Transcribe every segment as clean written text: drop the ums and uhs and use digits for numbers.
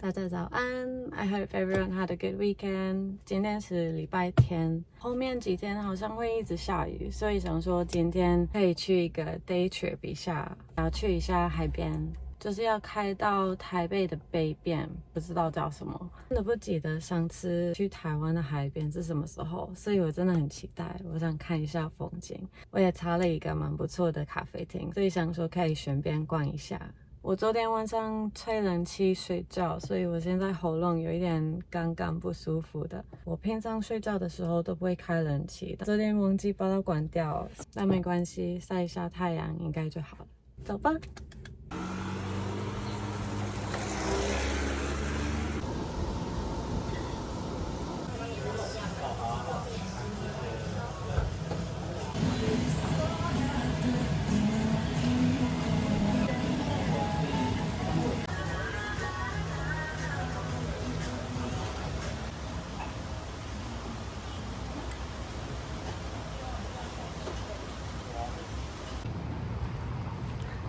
大家早安 ！I hope everyone had a good weekend。今天是礼拜天，后面几天好像会一直下雨，所以想说今天可以去一个 day trip 一下，要去一下海边，就是要开到台北的北边，不知道叫什么，真的不记得上次去台湾的海边是什么时候，所以我真的很期待，我想看一下风景。我也查了一个蛮不错的咖啡厅，所以想说可以顺便逛一下。我昨天晚上吹冷气睡觉，所以我现在喉咙有一点刚刚不舒服的。我平常睡觉的时候都不会开冷气的，昨天忘记把它关掉，但没关系，晒一下太阳应该就好了。走吧。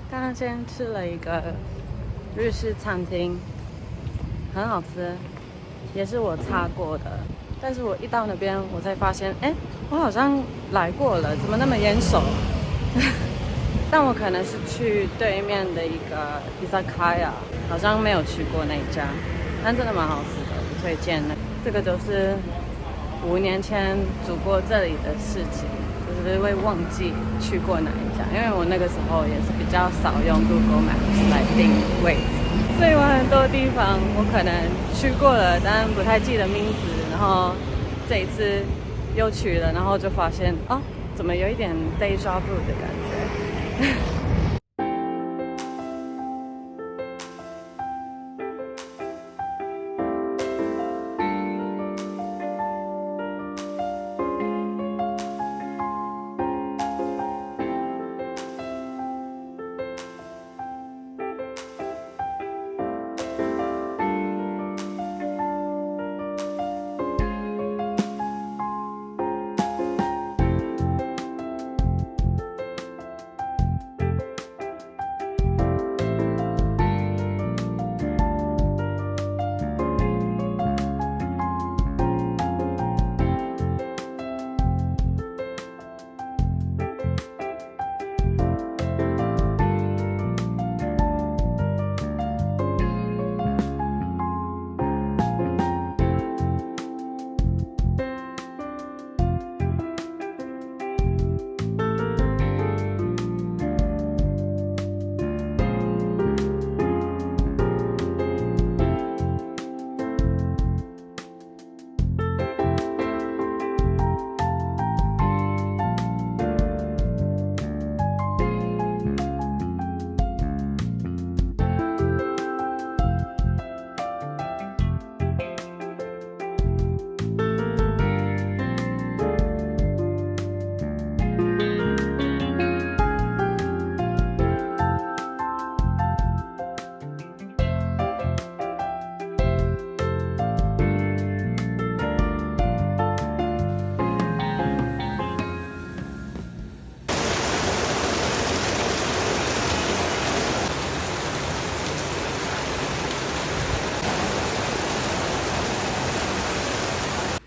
刚刚先吃了一个日式餐厅，很好吃，也是我查过的。但是我一到那边，我才发现，我好像来过了，怎么那么眼熟？但我可能是去对面的一个居酒屋，好像没有去过那一家，但真的蛮好吃的，我推荐的。这个就是5年前煮过这里的事情。就是会忘记去过哪一家，因为我那个时候也是比较少用 Google Maps 来定位置，所以我很多地方我可能去过了，但不太记得名字。然后这一次又去了，然后就发现怎么有一点 déjà vu 的感觉。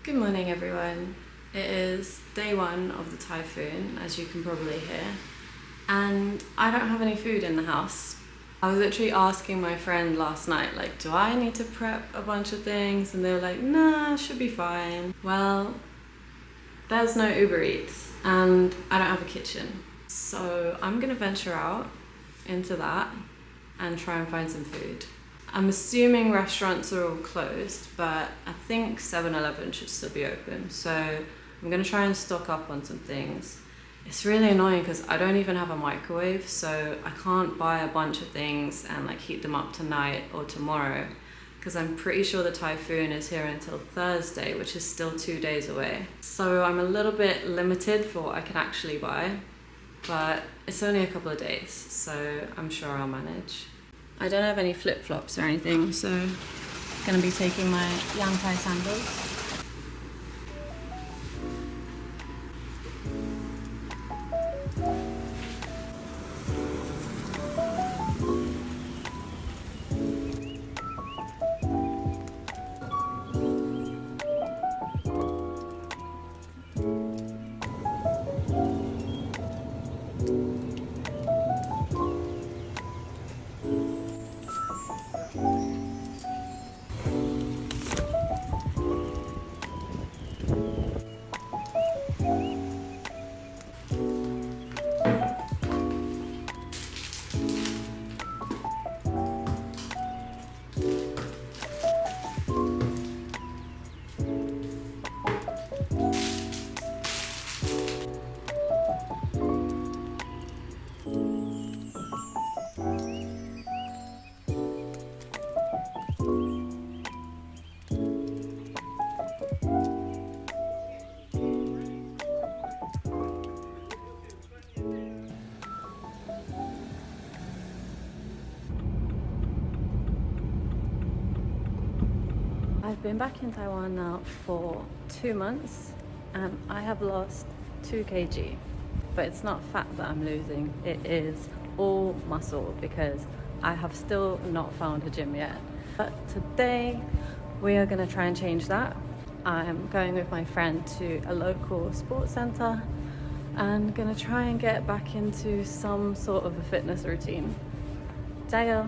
Good morning everyone. It is day 1 of the typhoon, as you can probably hear, and I don't have any food in the house. I was literally asking my friend last night, like, do I need to prep a bunch of things? And they were like, nah, should be fine. Well, there's no Uber Eats and I don't have a kitchen. So I'm gonna venture out into that and try and find some food. I'm assuming restaurants are all closed, but I think 7-Eleven should still be open. So I'm gonna try and stock up on some things. It's really annoying because I don't even have a microwave, so I can't buy a bunch of things and like heat them up tonight or tomorrow, because I'm pretty sure the typhoon is here until Thursday, which is still 2 days away. So I'm a little bit limited for what I can actually buy, but it's only a couple of days, so I'm sure I'll manage. I don't have any flip-flops or anything, so I'm gonna be taking my Yantai sandals. I've been back in Taiwan now for 2 months and I have lost 2 kg. But it's not fat that I'm losing, it is all muscle because I have still not found a gym yet. But today we are going to try and change that. I'm going with my friend to a local sports centre and going to try and get back into some sort of a fitness routine. 加油!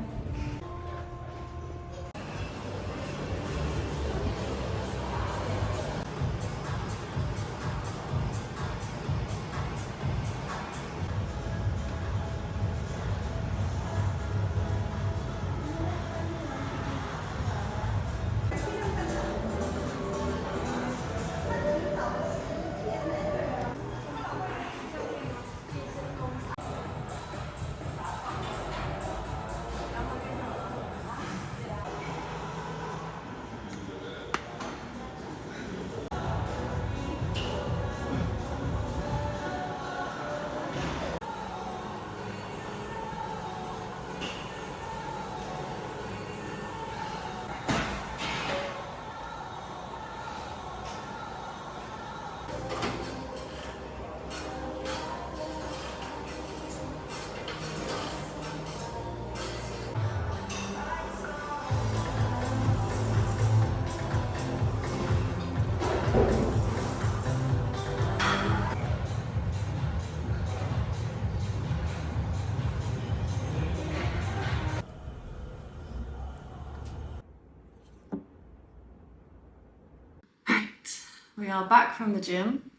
We are back from the gym,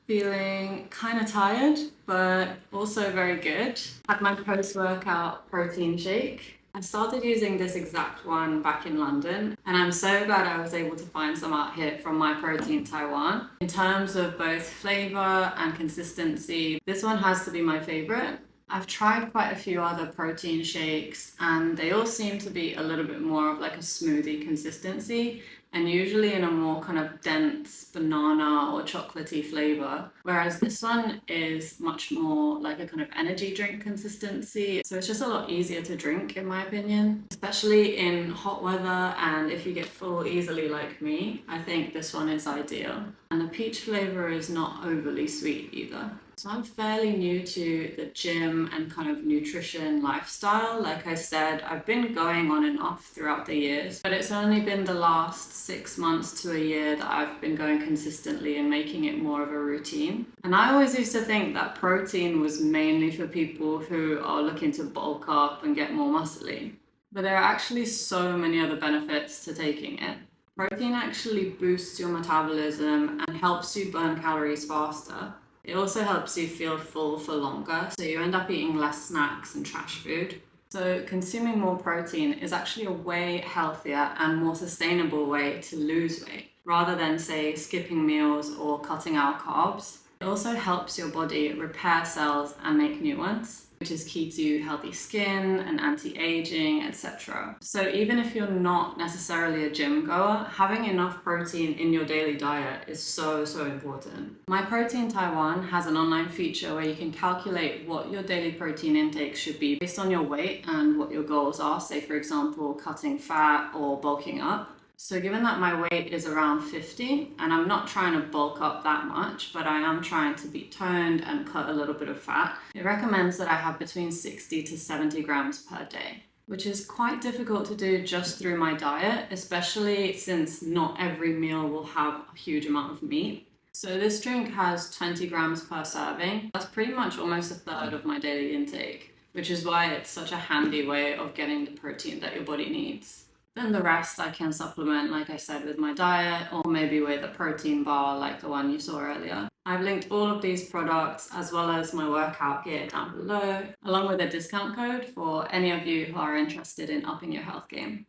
feeling kind of tired, but also very good. Had my post-workout protein shake. I started using this exact one back in London, and I'm so glad I was able to find some out here from My Protein Taiwan. In terms of both flavor and consistency, this one has to be my favorite. I've tried quite a few other protein shakes and they all seem to be a little bit more of like a smoothie consistency and usually in a more kind of dense banana or chocolatey flavor. Whereas this one is much more like a kind of energy drink consistency. So it's just a lot easier to drink in my opinion, especially in hot weather and if you get full easily like me, I think this one is ideal. And the peach flavor is not overly sweet either. So I'm fairly new to the gym and kind of nutrition lifestyle. Like I said, I've been going on and off throughout the years, but it's only been the last 6 months to a year that I've been going consistently and making it more of a routine. And I always used to think that protein was mainly for people who are looking to bulk up and get more muscly. But there are actually so many other benefits to taking it. Protein actually boosts your metabolism and helps you burn calories faster. It also helps you feel full for longer, so you end up eating less snacks and trash food. So consuming more protein is actually a way healthier and more sustainable way to lose weight, rather than say skipping meals or cutting out carbs. It also helps your body repair cells and make new ones, which is key to healthy skin and anti-aging, etc. So even if you're not necessarily a gym goer, having enough protein in your daily diet is so important. My Protein Taiwan has an online feature where you can calculate what your daily protein intake should be based on your weight and what your goals are, say for example, cutting fat or bulking up. So given that my weight is around 50 and I'm not trying to bulk up that much, but I am trying to be toned and cut a little bit of fat, it recommends that I have between 60 to 70 grams per day, which is quite difficult to do just through my diet, especially since not every meal will have a huge amount of meat. So this drink has 20 grams per serving. That's pretty much almost a third of my daily intake, which is why it's such a handy way of getting the protein that your body needs. Then the rest I can supplement, like I said, with my diet or maybe with a protein bar like the one you saw earlier. I've linked all of these products as well as my workout gear down below, along with a discount code for any of you who are interested in upping your health game.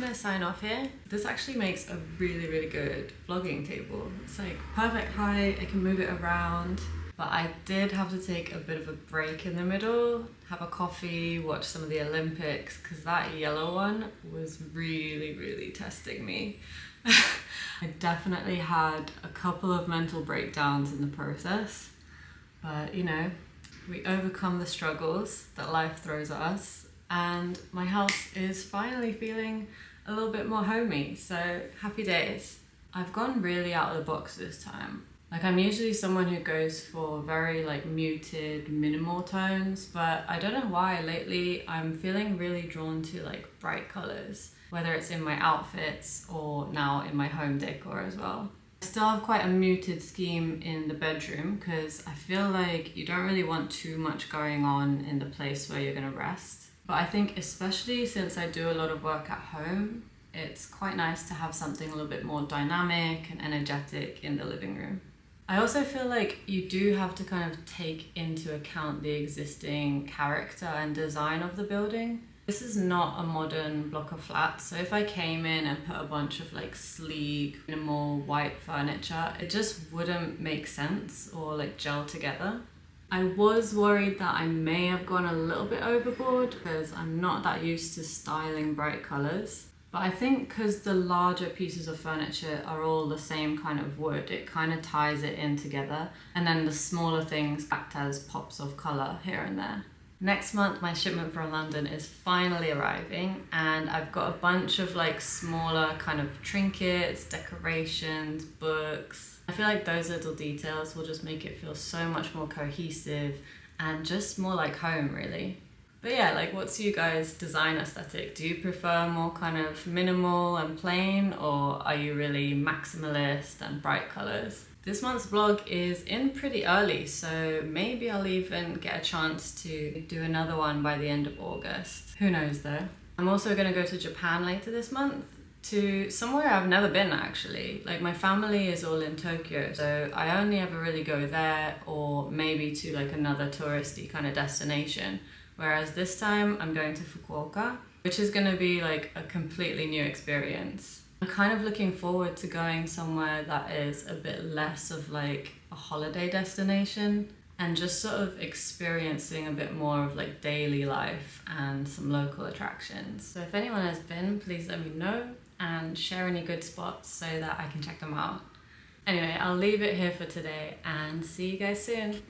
gonna sign off here. This actually makes a really good vlogging table. It's like perfect height, I can move it around. But I did have to take a bit of a break in the middle, have a coffee, watch some of the Olympics, because that yellow one was really testing me. I definitely had a couple of mental breakdowns in the process, but you know, we overcome the struggles that life throws at us, and my house is finally feeling a little bit more homey, so happy days. I've gone really out of the box this time. Like, I'm usually someone who goes for very like muted, minimal tones, but I don't know why lately I'm feeling really drawn to like bright colors, whether it's in my outfits or now in my home decor as well. I still have quite a muted scheme in the bedroom because I feel like you don't really want too much going on in the place where you're gonna rest. But I think especially since I do a lot of work at home, it's quite nice to have something a little bit more dynamic and energetic in the living room. I also feel like you do have to kind of take into account the existing character and design of the building. This is not a modern block of flats, so if I came in and put a bunch of like sleek, minimal white furniture, it just wouldn't make sense or like gel together. I was worried that I may have gone a little bit overboard because I'm not that used to styling bright colors. But I think because the larger pieces of furniture are all the same kind of wood, it kind of ties it in together. And then the smaller things act as pops of color here and there. Next month, my shipment from London is finally arriving, and I've got a bunch of like smaller kind of trinkets, decorations, books. I feel like those little details will just make it feel so much more cohesive and just more like home, really. But yeah, like, what's you guys' design aesthetic? Do you prefer more kind of minimal and plain, or are you really maximalist and bright colors? This month's vlog is in pretty early, so maybe I'll even get a chance to do another one by the end of August. Who knows though? I'm also gonna go to Japan later this month, to somewhere I've never been actually. Like, my family is all in Tokyo, so I only ever really go there, or maybe to like another touristy kind of destination. Whereas this time I'm going to Fukuoka, which is gonna be like a completely new experience. I'm kind of looking forward to going somewhere that is a bit less of like a holiday destination and just sort of experiencing a bit more of like daily life and some local attractions. So if anyone has been, please let me know and share any good spots so that I can check them out. Anyway, I'll leave it here for today and see you guys soon.